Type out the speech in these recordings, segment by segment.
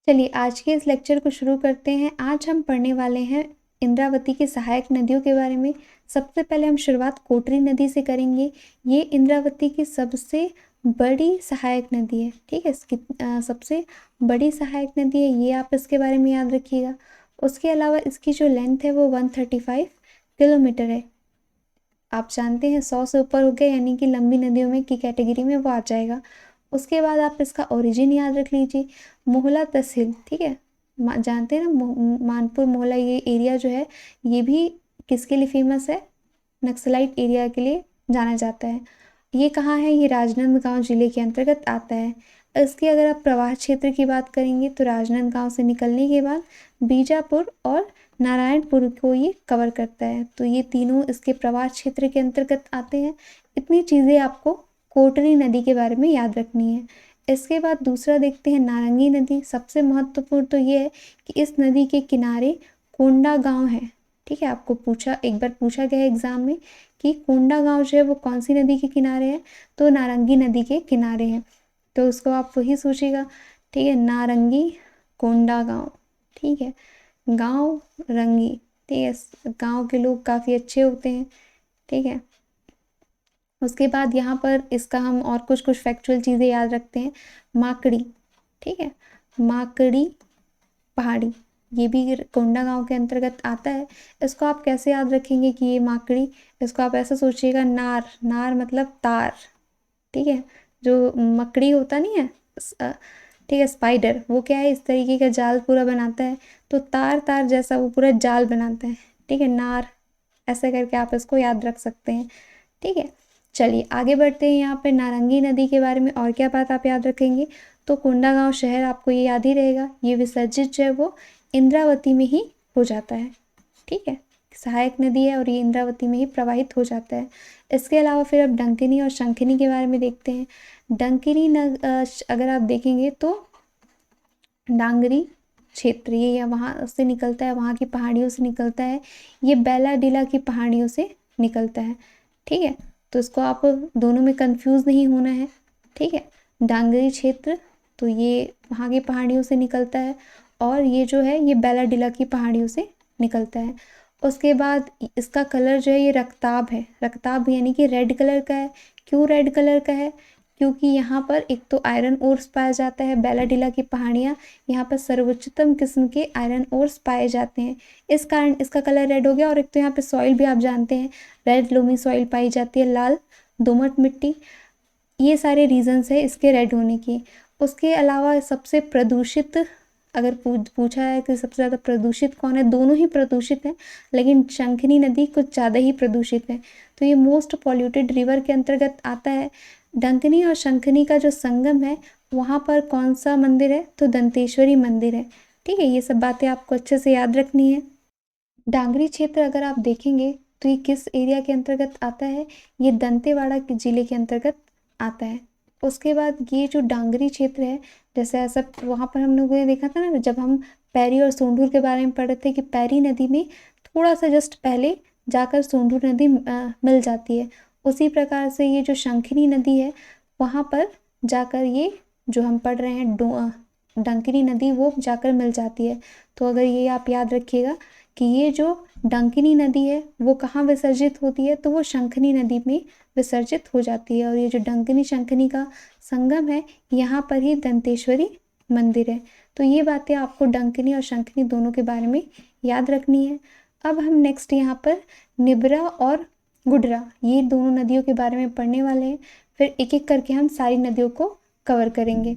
चलिए आज के इस लेक्चर को शुरू करते हैं। आज हम पढ़ने वाले हैं इंद्रावती की सहायक नदियों के बारे में। सबसे पहले हम शुरुआत कोटरी नदी से करेंगे। ये इंद्रावती की सबसे बड़ी सहायक नदी है। ठीक है, इसकी सबसे बड़ी सहायक नदी है, ये आप इसके बारे में याद रखिएगा। उसके अलावा इसकी जो लेंथ है वो 135 किलोमीटर है। आप जानते हैं 100 से ऊपर हो गया यानी कि लंबी नदियों में की कैटेगरी में वो आ जाएगा। उसके बाद आप इसका ओरिजिन याद रख लीजिए, मोहला तहसील। ठीक है, जानते हैं ना मानपुर मोहला, ये एरिया जो है ये भी किसके लिए फेमस है? नक्सलाइट एरिया के लिए जाना जाता है। ये कहाँ है? ये राजनांदगांव जिले के अंतर्गत आता है। इसकी अगर आप प्रवाह क्षेत्र की बात करेंगे तो राजनांदगांव से निकलने के बाद बीजापुर और नारायणपुर को ये कवर करता है। तो ये तीनों इसके प्रवाह क्षेत्र के अंतर्गत आते हैं। इतनी चीज़ें आपको कोटरी नदी के बारे में याद रखनी है। इसके बाद दूसरा देखते हैं नारंगी नदी। सबसे महत्वपूर्ण तो ये है कि इस नदी के किनारे कोंडा गांव है। ठीक है, आपको एक बार पूछा गया है एग्जाम में कि कोंडा गांव जो है वो कौन सी नदी के किनारे है, तो नारंगी नदी के किनारे है। तो उसको आप वही सोचिएगा। ठीक है, नारंगी कोंडा गांव। ठीक है, गांव रंगी। ठीक है, गांव के लोग काफ़ी अच्छे होते हैं। ठीक है, उसके बाद यहाँ पर इसका हम और कुछ फैक्चुअल चीज़ें याद रखते हैं। माकड़ी। ठीक है, माकड़ी पहाड़ी, ये भी कोंडा गांव के अंतर्गत आता है। इसको आप कैसे याद रखेंगे कि ये माकड़ी? इसको आप ऐसा सोचिएगा, नार, नार मतलब तार। ठीक है, जो मकड़ी होता नहीं है, ठीक है, स्पाइडर, वो क्या है, इस तरीके का जाल पूरा बनाता है। तो तार तार जैसा वो पूरा जाल बनाता है। ठीक है, नार, ऐसे करके आप इसको याद रख सकते हैं। ठीक है, चलिए आगे बढ़ते हैं। यहाँ पे नारंगी नदी के बारे में और क्या बात आप याद रखेंगे? तो कोंडागांव शहर आपको ये याद ही रहेगा। ये विसर्जित जो है वो इंद्रावती में ही हो जाता है। ठीक है, सहायक नदी है और ये इंद्रावती में ही प्रवाहित हो जाता है। इसके अलावा फिर अब डंकिनी और शंखिनी के बारे में देखते हैं। डंकिनी अगर आप देखेंगे तो डांगरी क्षेत्र, ये वहाँ से निकलता है, वहाँ की पहाड़ियों से निकलता है। ये बैलाडीला की पहाड़ियों से निकलता है। ठीक है, तो इसको आप दोनों में कंफ्यूज नहीं होना है। ठीक है, डांगरी क्षेत्र तो ये वहाँ की पहाड़ियों से निकलता है और ये जो है ये बैलाडीला की पहाड़ियों से निकलता है। उसके बाद इसका कलर जो है ये रक्ताब है। रक्ताब यानी कि रेड कलर का है। क्यों रेड कलर का है? क्योंकि यहाँ पर एक तो आयरन ओर्स पाया जाता है। बैलाडीला की पहाड़ियाँ, यहाँ पर सर्वोच्चतम किस्म के आयरन ओर्स पाए जाते हैं, इस कारण इसका कलर रेड हो गया। और एक तो यहाँ पे सॉइल भी आप जानते हैं, रेड लोमी सॉइल पाई जाती है, लाल दोमट मिट्टी। ये सारे रीजंस है इसके रेड होने की। उसके अलावा सबसे प्रदूषित, अगर पूछा है कि सबसे ज़्यादा प्रदूषित कौन है, दोनों ही प्रदूषित हैं, लेकिन शंखिनी नदी कुछ ज़्यादा ही प्रदूषित है। तो ये मोस्ट पॉल्यूटेड रिवर के अंतर्गत आता है। डंकिनी और शंखिनी का जो संगम है वहाँ पर कौन सा मंदिर है? तो दंतेश्वरी मंदिर है। ठीक है, ये सब बातें आपको अच्छे से याद रखनी है। डांगरी क्षेत्र अगर आप देखेंगे तो ये किस एरिया के अंतर्गत आता है? ये दंतेवाड़ा के जिले के अंतर्गत आता है। उसके बाद ये जो डांगरी क्षेत्र है, जैसे ऐसा वहाँ पर हम लोगों ने देखा था ना जब हम पैरी और सोंढूर के बारे में पढ़ रहे थे कि पैरी नदी में थोड़ा सा जस्ट पहले जाकर सोंढूर नदी मिल जाती है। उसी प्रकार से ये जो शंखिनी नदी है वहाँ पर जाकर ये जो हम पढ़ रहे हैं डंकिनी नदी वो जाकर मिल जाती है। तो अगर ये आप याद रखिएगा कि ये जो डंकिनी नदी है वो कहाँ विसर्जित होती है, तो वो शंखनी नदी में विसर्जित हो जाती है। और ये जो डंकिनी शंखनी का संगम है यहाँ पर ही दंतेश्वरी मंदिर है। तो ये बातें आपको डंकिनी और शंखनी दोनों के बारे में याद रखनी है। अब हम नेक्स्ट यहाँ पर निब्रा और गुडरा, ये दोनों नदियों के बारे में पढ़ने वाले हैं। फिर एक एक करके हम सारी नदियों को कवर करेंगे।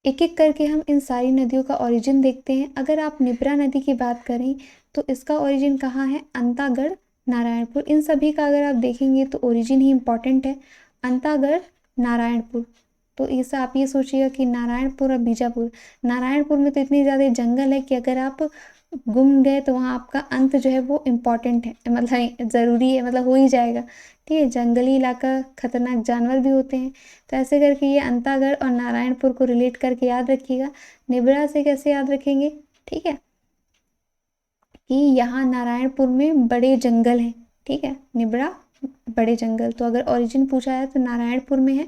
एक एक करके हम इन सारी नदियों का ओरिजिन देखते हैं। अगर आप निब्रा नदी की बात करें तो इसका ओरिजिन कहाँ है? अंतागढ़, नारायणपुर। इन सभी का अगर आप देखेंगे तो ओरिजिन ही इम्पॉर्टेंट है, अंतागढ़, नारायणपुर। तो इस आप ये सोचिएगा कि नारायणपुर और बीजापुर, नारायणपुर में तो इतनी ज़्यादा जंगल है कि अगर आप गुम गए तो वहाँ आपका अंत जो है वो इम्पॉर्टेंट है, मतलब ज़रूरी है, मतलब हो ही जाएगा। ठीक है, जंगली इलाका, खतरनाक जानवर भी होते हैं। तो ऐसे करके ये अंतागढ़ और नारायणपुर को रिलेट करके याद रखिएगा। निब्रा से कैसे याद रखेंगे? ठीक है, कि यहाँ नारायणपुर में बड़े जंगल हैं। ठीक है, निब्रा बड़े जंगल, तो अगर ओरिजिन पूछा है तो नारायणपुर में है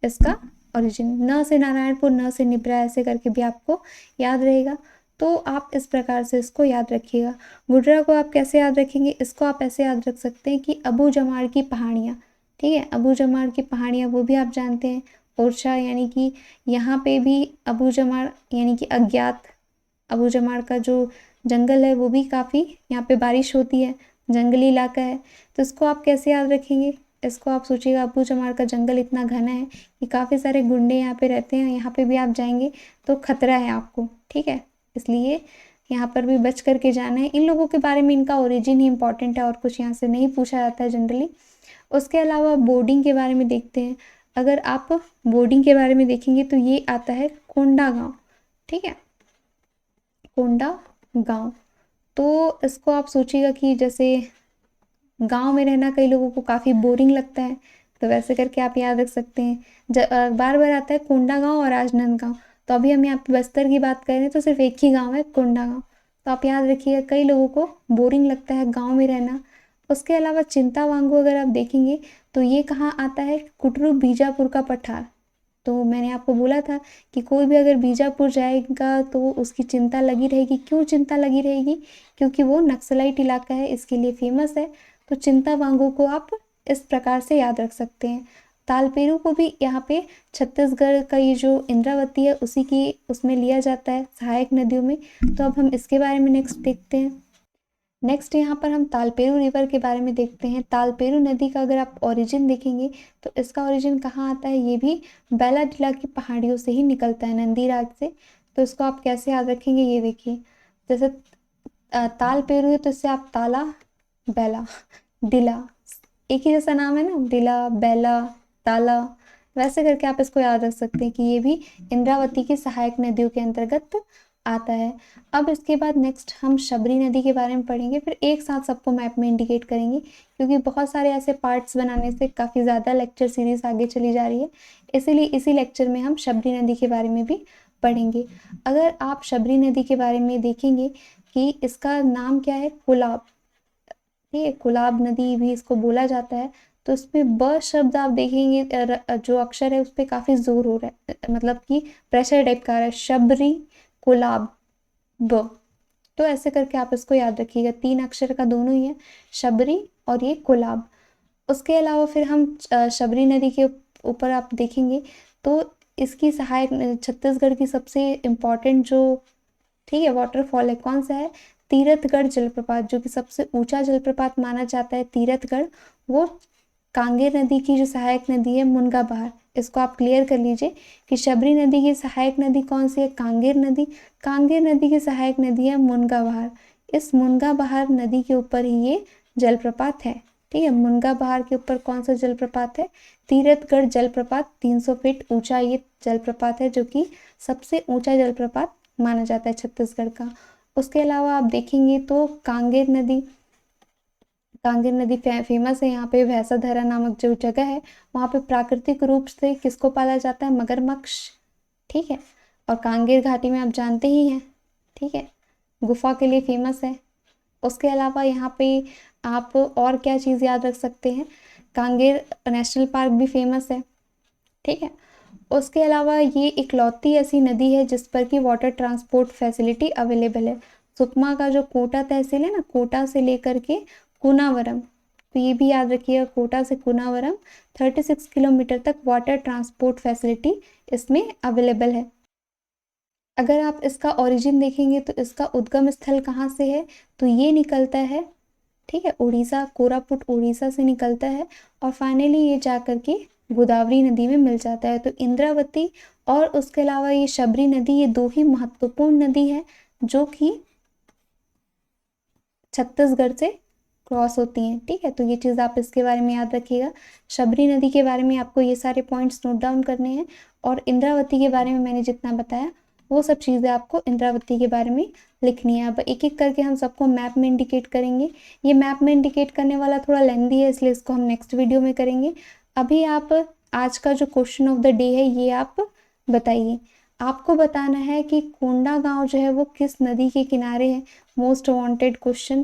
इसका ओरिजिन, न से नारायणपुर, न से निब्रा, ऐसे करके भी आपको याद रहेगा। तो आप इस प्रकार से इसको याद रखिएगा। गुडरा को आप कैसे याद रखेंगे, इसको आप ऐसे याद रख सकते हैं कि अबू जमाल की पहाड़ियाँ, ठीक है, अबू जमाल की पहाड़ियाँ वो भी आप जानते हैं। ओरछा यानी कि यहाँ पे भी अबू जमाल यानी कि अज्ञात, अबू जमाल का जो जंगल है वो भी काफ़ी, यहाँ पे बारिश होती है, जंगली इलाका है। तो इसको आप कैसे याद रखेंगे, इसको आप सोचिएगा अबू जमाल का जंगल इतना घना है कि काफ़ी सारे गुंडे यहाँ पे रहते हैं, यहाँ पे भी आप जाएंगे तो खतरा है आपको, ठीक है, इसलिए यहाँ पर भी बच करके जाना है। इन लोगों के बारे में इनका ओरिजिन ही इंपॉर्टेंट है और कुछ यहाँ से नहीं पूछा जाता है जनरली। उसके अलावा बोर्डिंग के बारे में देखते हैं। अगर आप बोर्डिंग के बारे में देखेंगे तो ये आता है कोंडा गांव, ठीक है, कोंडा गांव। तो इसको आप सोचिएगा कि जैसे गांव में रहना कई लोगों को काफ़ी बोरिंग लगता है, तो वैसे करके आप याद रख सकते हैं। बार बार आता है कोंडा गांव और राजनांदगांव, तो अभी हम यहाँ पे बस्तर की बात कर रहे हैं तो सिर्फ एक ही गांव है, कोंडा गांव। तो आप याद रखिएगा कई लोगों को बोरिंग लगता है गांव में रहना। उसके अलावा चिंतावांगू अगर आप देखेंगे तो ये कहाँ आता है, कुटरू बीजापुर का पठार। तो मैंने आपको बोला था कि कोई भी अगर बीजापुर जाएगा तो उसकी चिंता लगी रहेगी। क्यों चिंता लगी रहेगी, क्योंकि वो नक्सलाइट इलाका है, इसके लिए फेमस है। तो चिंतावांगू को आप इस प्रकार से याद रख सकते हैं। तालपेरू को भी यहाँ पे छत्तीसगढ़ का ये जो इंद्रावती है उसी की उसमें लिया जाता है सहायक नदियों में। तो अब हम इसके बारे में नेक्स्ट देखते हैं। नेक्स्ट यहाँ पर हम तालपेरू रिवर के बारे में देखते हैं। तालपेरू नदी का अगर आप ओरिजिन देखेंगे तो इसका ओरिजिन कहाँ आता है, ये भी बैलाडीला की पहाड़ियों से ही निकलता है, नंदीराज से। तो इसको आप कैसे याद रखेंगे, ये देखिए, जैसे तालपेरू है तो इससे आप ताला, बैला, डिला, एक ही जैसा नाम है ना, डिला, बैला, ताला, वैसे करके आप इसको याद रख सकते हैं कि ये भी इंद्रावती की सहायक नदियों के अंतर्गत आता है। अब इसके बाद नेक्स्ट हम शबरी नदी के बारे में पढ़ेंगे, फिर एक साथ सबको मैप में इंडिकेट करेंगे, क्योंकि बहुत सारे ऐसे पार्ट्स बनाने से काफ़ी ज़्यादा लेक्चर सीरीज आगे चली जा रही है, इसीलिए इसी लेक्चर में हम शबरी नदी के बारे में भी पढ़ेंगे। अगर आप शबरी नदी के बारे में देखेंगे कि इसका नाम क्या है, कुलाब, ठीक है, कुलाब नदी भी इसको बोला जाता है। तो इसमें ब शब्द आप देखेंगे जो अक्षर है उस पर काफ़ी जोर हो रहा है, मतलब कि प्रेशर टाइप का आ रहा है, शबरी कुलाब ब। तो ऐसे करके आप इसको याद रखिएगा, 3 अक्षर का दोनों ही है, शबरी और ये कुलाब। उसके अलावा फिर हम शबरी नदी के ऊपर आप देखेंगे तो इसकी सहायक छत्तीसगढ़ की सबसे इम्पॉर्टेंट जो, ठीक है, वाटरफॉल है, कौन सा है, तीरथगढ़ जलप्रपात, जो कि सबसे ऊंचा जलप्रपात माना जाता है तीरथगढ़, वो कांगेर नदी की जो सहायक नदी है मुनगा बहार। इसको आप क्लियर कर लीजिए कि शबरी नदी की सहायक नदी कौन सी है, कांगेर नदी, कांगेर नदी की सहायक नदी है मुनगा बहार। इस मुनगा बहार नदी के ऊपर ही ये जलप्रपात है, ठीक है, मुनगा बहार के ऊपर कौन सा जलप्रपात है, तीरथगढ़ जलप्रपात, 300 फीट ऊंचा ये जलप्रपात है, जो कि सबसे ऊंचा जलप्रपात माना जाता है छत्तीसगढ़ का। उसके अलावा आप देखेंगे तो कांगेर नदी, कांगेर नदी फेमस है, यहाँ पे भैंसाधरा नामक जो जगह है वहाँ पे प्राकृतिक रूप से किसको पाला जाता है, मगरमच्छ, ठीक है, और कांगेर घाटी में आप जानते ही हैं, ठीक है, गुफा के लिए फेमस है। उसके अलावा यहाँ पे आप और क्या चीज़ याद रख सकते हैं, कांगेर नेशनल पार्क भी फेमस है, ठीक है। उसके अलावा ये इकलौती ऐसी नदी है जिस पर कि वाटर ट्रांसपोर्ट फैसिलिटी अवेलेबल है। सुकमा का जो कोटा तहसील है ना, कोटा से लेकर के कुनावरम, तो ये भी याद रखिएगा, कोटा से कुनावरम 36 किलोमीटर तक वाटर ट्रांसपोर्ट फैसिलिटी इसमें अवेलेबल है। अगर आप इसका ओरिजिन देखेंगे तो इसका उद्गम स्थल कहाँ से है, तो ये निकलता है, ठीक है, उड़ीसा, कोरापुट उड़ीसा से निकलता है और फाइनली ये जा करके गोदावरी नदी में मिल जाता है। तो इंद्रावती और उसके अलावा ये शबरी नदी, ये 2 ही महत्वपूर्ण नदी है जो कि छत्तीसगढ़ से क्रॉस होती हैं, ठीक है। तो ये चीज़ आप इसके बारे में याद रखिएगा, शबरी नदी के बारे में आपको ये सारे पॉइंट्स नोट डाउन करने हैं, और इंद्रावती के बारे में मैंने जितना बताया वो सब चीज़ें आपको इंद्रावती के बारे में लिखनी है। अब एक एक करके हम सबको मैप में इंडिकेट करेंगे। ये मैप में इंडिकेट करने वाला थोड़ा लेंदी है, इसलिए इसको हम नेक्स्ट वीडियो में करेंगे। अभी आप आज का जो क्वेश्चन ऑफ द डे है ये आप बताइए। आपको बताना है कि कोंडा गांव जो है वो किस नदी के किनारे है, मोस्ट वांटेड क्वेश्चन,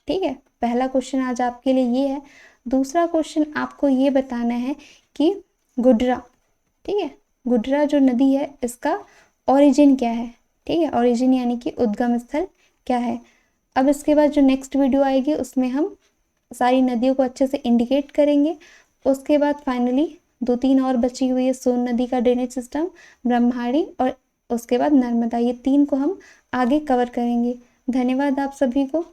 ठीक है। पहला क्वेश्चन आज आपके लिए ये है। दूसरा क्वेश्चन आपको ये बताना है कि गुडरा, ठीक है, गुडरा जो नदी है इसका ओरिजिन क्या है, ठीक है, ओरिजिन यानी कि उद्गम स्थल क्या है। अब इसके बाद जो नेक्स्ट वीडियो आएगी उसमें हम सारी नदियों को अच्छे से इंडिकेट करेंगे। उसके बाद फाइनली 2-3 और बची हुई है, सोन नदी का ड्रेनेज सिस्टम, ब्रह्मणी और उसके बाद नर्मदा, ये 3 को हम आगे कवर करेंगे। धन्यवाद आप सभी को।